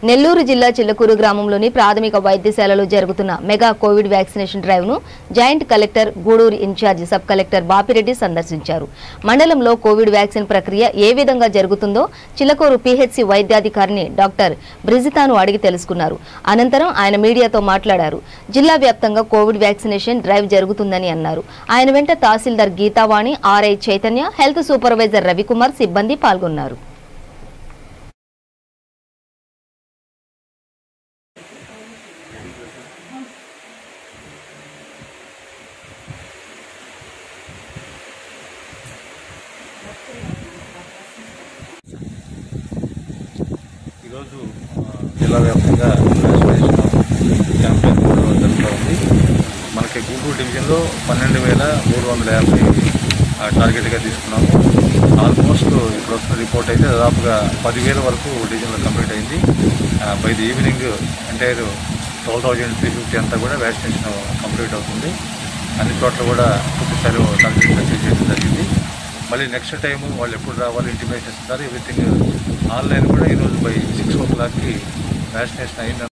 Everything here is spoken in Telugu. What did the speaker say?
నెల్లూరు జిల్లా చిల్లకూరు గ్రామంలోని ప్రాథమిక వైద్యశాలలో జరుగుతున్న మెగా కోవిడ్ వ్యాక్సినేషన్ డ్రైవ్ ను joint collector Gudur incharge sub collector Bapireddy సందర్శించారు. మండలంలో కోవిడ్ వ్యాక్సిన్ ప్రక్రియ ఏ విధంగా జరుగుతుందో చిల్లకూరు పీహెచ్సీ వైద్యాధికారిని డాక్టర్ బ్రిజితాను అడిగి తెలుసుకున్నారు. అనంతరం ఆయన మీడియాతో మాట్లాడారు. జిల్లా వ్యాప్తంగా కోవిడ్ వ్యాక్సినేషన్ డ్రైవ్ జరుగుతుందని అన్నారు. ఆయన వెంట tahsildar Geethavani, RI Chaitanya, health supervisor Ravikumar సిబ్బంది పాల్గొన్నారు. ఈరోజు జిల్లా వ్యాప్తంగా వ్యాక్సినేషన్ క్యాంపెయిన్ జరుగుతూ ఉంది. మనకి గూడూరు డివిజన్లో 12,350 టార్గెట్గా తీసుకున్నాము. ఆల్మోస్ట్ ఇప్పుడు వస్తున్న రిపోర్ట్ అయితే దాదాపుగా 10,000 వరకు డివిజన్లో కంప్లీట్ అయింది. బై ది ఈవినింగ్ ఎంటైర్ 12,350 అంతా కూడా వ్యాక్సినేషన్ కంప్లీట్ అవుతుంది. అన్ని చోట్ల కూడా పూర్తిస్థాయిలో టార్గెట్ అచీవ్ చేయడం జరిగింది. మళ్ళీ నెక్స్ట్ టైము వాళ్ళు ఎప్పుడు రావాలి ఇంటిమేషన్ ఇస్తారు. ఎవ్రీథింగ్ ఆన్లైన్ కూడా ఈరోజు బై 6 o'clockకి వ్యాక్సినేషన్ అయింది.